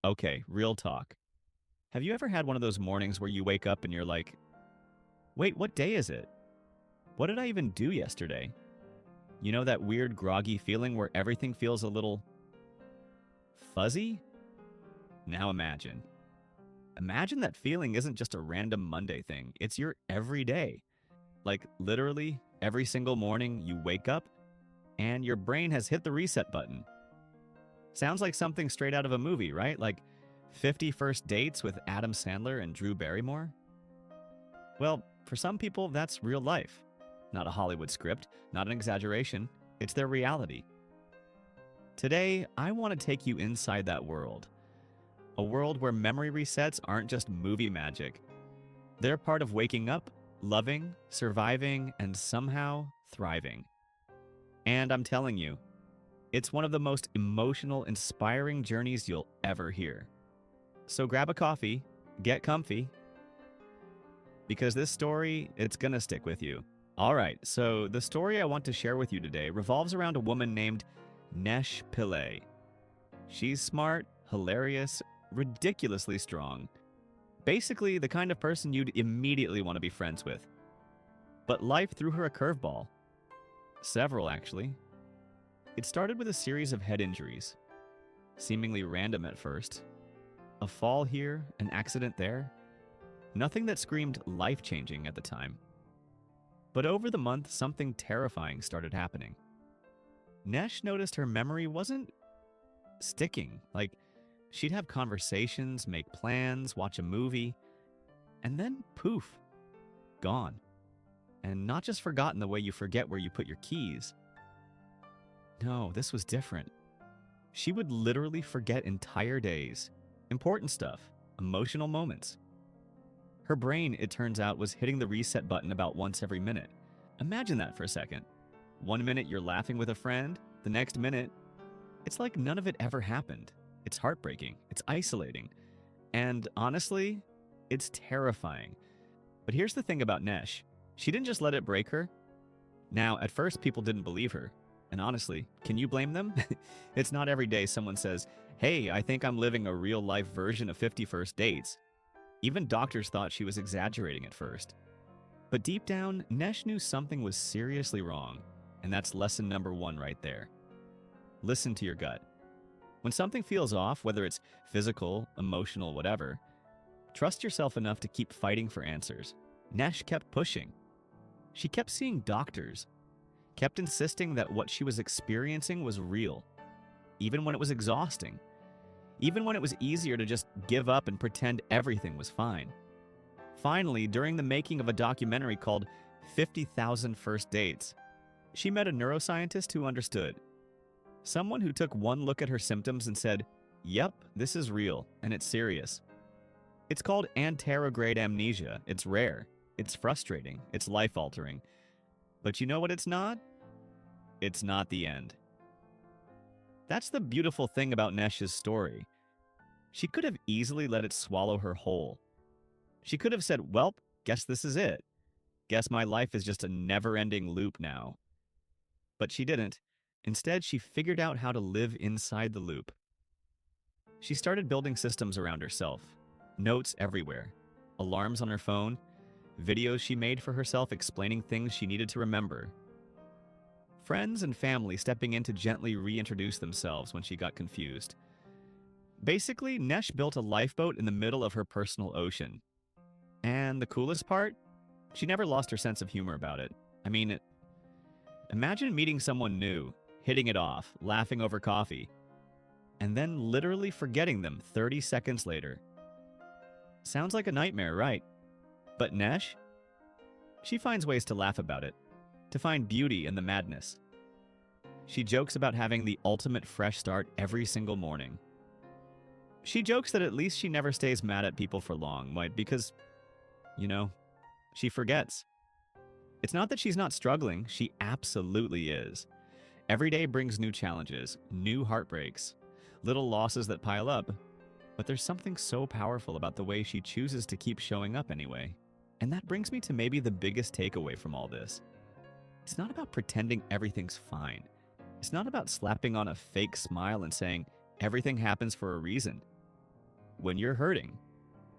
Okay, real talk. Have you ever had one of those mornings where you wake up and you're like, wait, what day is it? What did I even do yesterday? You know that weird groggy feeling where everything feels a little fuzzy? Now imagine. Imagine that feeling isn't just a random Monday thing, it's your everyday. Like literally every single morning you wake up and your brain has hit the reset button. Sounds like something straight out of a movie, right? Like 50 First Dates with Adam Sandler and Drew Barrymore? Well, for some people, that's real life. Not a Hollywood script, not an exaggeration, it's their reality. Today, I want to take you inside that world. A world where memory resets aren't just movie magic. They're part of waking up, loving, surviving, and somehow thriving. And I'm telling you, it's one of the most emotional, inspiring journeys you'll ever hear. So grab a coffee, get comfy, because this story, it's gonna stick with you. All right, so the story I want to share with you today revolves around a woman named Nesh Pillay. She's smart, hilarious, ridiculously strong. Basically, the kind of person you'd immediately want to be friends with. But life threw her a curveball. Several, actually. It started with a series of head injuries, seemingly random at first. A fall here, an accident there. Nothing that screamed life-changing at the time. But over the month, something terrifying started happening. Nesh noticed her memory wasn't sticking. Like, she'd have conversations, make plans, watch a movie, and then poof, gone. And not just forgotten the way you forget where you put your keys. No, this was different. She would literally forget entire days, important stuff, emotional moments. Her brain, it turns out, was hitting the reset button about once every minute. Imagine that for a second. 1 minute you're laughing with a friend, the next minute, it's like none of it ever happened. It's heartbreaking, it's isolating, and honestly, it's terrifying. But here's the thing about Nesh. She didn't just let it break her. Now, at first, people didn't believe her. And honestly, can you blame them? It's not every day someone says, hey, I think I'm living a real-life version of 50 First Dates. Even doctors thought she was exaggerating at first. But deep down, Nesh knew something was seriously wrong. And that's lesson number 1 right there. Listen to your gut. When something feels off, whether it's physical, emotional, whatever, trust yourself enough to keep fighting for answers. Nesh kept pushing. She kept seeing doctors, kept insisting that what she was experiencing was real, even when it was exhausting, even when it was easier to just give up and pretend everything was fine. Finally, during the making of a documentary called 50,000 First Dates, she met a neuroscientist who understood. Someone who took one look at her symptoms and said, yep, this is real, and it's serious. It's called anterograde amnesia. It's rare. It's frustrating. It's life-altering. But you know what it's not? It's not the end. That's the beautiful thing about Nesh's story. She could have easily let it swallow her whole. She could have said, well, guess this is it. Guess my life is just a never-ending loop now. But she didn't. Instead, she figured out how to live inside the loop. She started building systems around herself. Notes everywhere. Alarms on her phone. Videos she made for herself explaining things she needed to remember. Friends and family stepping in to gently reintroduce themselves when she got confused. Basically, Nesh built a lifeboat in the middle of her personal ocean. And the coolest part? She never lost her sense of humor about it. I mean, imagine meeting someone new, hitting it off, laughing over coffee, and then literally forgetting them 30 seconds later. Sounds like a nightmare, right? But Nesh? She finds ways to laugh about it, to find beauty in the madness. She jokes about having the ultimate fresh start every single morning. She jokes that at least she never stays mad at people for long, because, she forgets. It's not that she's not struggling, she absolutely is. Every day brings new challenges, new heartbreaks, little losses that pile up, but there's something so powerful about the way she chooses to keep showing up anyway. And that brings me to maybe the biggest takeaway from all this. It's not about pretending everything's fine. It's not about slapping on a fake smile and saying everything happens for a reason. when you're hurting.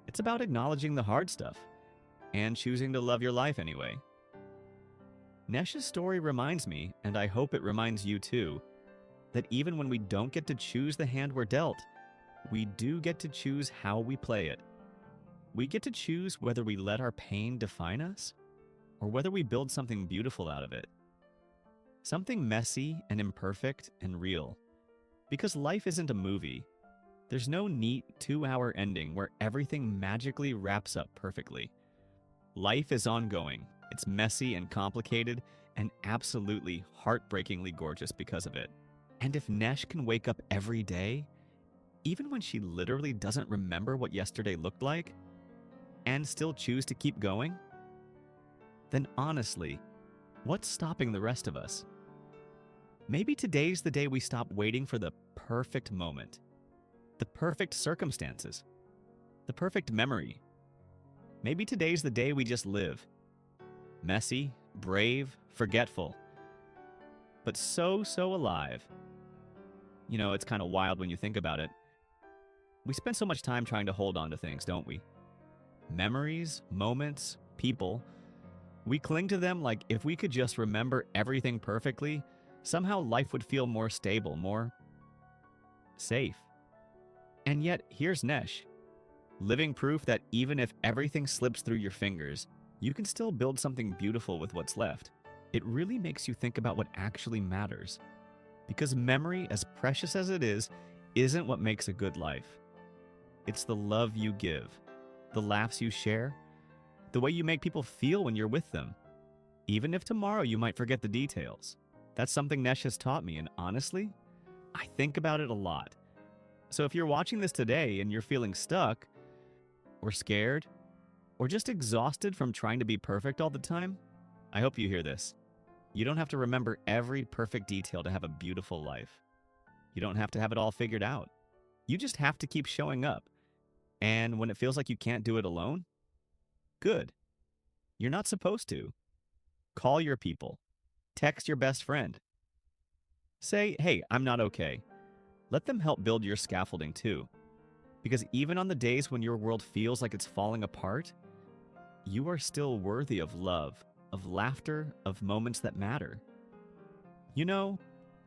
It's about acknowledging the hard stuff and choosing to love your life anyway. Nesh's story reminds me, and I hope it reminds you too, that even when we don't get to choose the hand we're dealt, we do get to choose how we play it. We get to choose whether we let our pain define us or whether we build something beautiful out of it. Something messy and imperfect and real. Because life isn't a movie. There's no neat 2-hour ending where everything magically wraps up perfectly. Life is ongoing. It's messy and complicated and absolutely heartbreakingly gorgeous because of it. And if Nesh can wake up every day, even when she literally doesn't remember what yesterday looked like, and still choose to keep going, then honestly, what's stopping the rest of us? Maybe today's the day we stop waiting for the perfect moment, the perfect circumstances, the perfect memory. Maybe today's the day we just live. Messy, brave, forgetful, but so alive. You know, it's kind of wild when you think about it. We spend so much time trying to hold on to things, don't we? Memories, moments, people. We cling to them like if we could just remember everything perfectly, somehow life would feel more stable, more safe. And yet, here's Nesh, living proof that even if everything slips through your fingers, you can still build something beautiful with what's left. It really makes you think about what actually matters. Because memory, as precious as it is, isn't what makes a good life. It's the love you give, the laughs you share, the way you make people feel when you're with them. Even if tomorrow you might forget the details. That's something Nesh has taught me, and honestly, I think about it a lot. So if you're watching this today and you're feeling stuck, or scared, or just exhausted from trying to be perfect all the time, I hope you hear this. You don't have to remember every perfect detail to have a beautiful life. You don't have to have it all figured out. You just have to keep showing up. And when it feels like you can't do it alone, good. You're not supposed to. Call your people. Text your best friend. Say, hey, I'm not okay. Let them help build your scaffolding too. Because even on the days when your world feels like it's falling apart, you are still worthy of love, of laughter, of moments that matter. You know,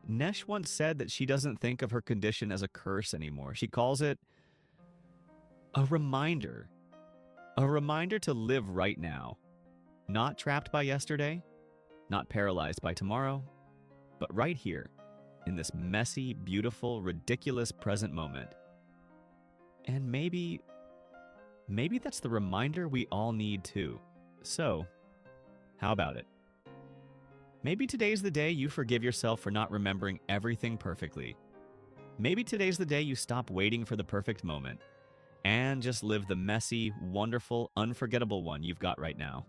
Nesh once said that she doesn't think of her condition as a curse anymore. She calls it a reminder. A reminder to live right now. Not trapped by yesterday, not paralyzed by tomorrow, but right here, in this messy, beautiful, ridiculous present moment. And maybe that's the reminder we all need too. So, how about it? Maybe today's the day you forgive yourself for not remembering everything perfectly. Maybe today's the day you stop waiting for the perfect moment and just live the messy, wonderful, unforgettable one you've got right now.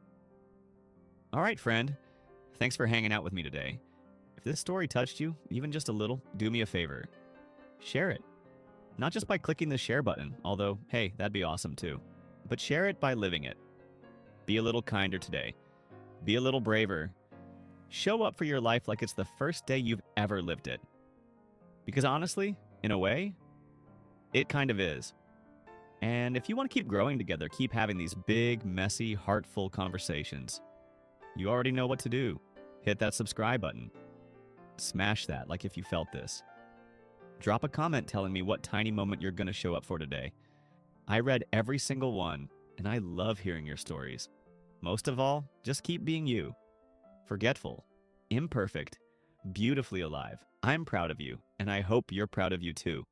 All right, friend. Thanks for hanging out with me today. If this story touched you, even just a little, do me a favor. Share it. Not just by clicking the share button, although, hey, that'd be awesome too. But share it by living it. Be a little kinder today. Be a little braver. Show up for your life like it's the first day you've ever lived it. Because honestly, in a way, it kind of is. And if you want to keep growing together, keep having these big, messy, heartful conversations, you already know what to do. Hit that subscribe button. Smash that like if you felt this. Drop a comment telling me what tiny moment you're going to show up for today. I read every single one, and I love hearing your stories. Most of all, just keep being you. Forgetful, imperfect, beautifully alive. I'm proud of you, and I hope you're proud of you too.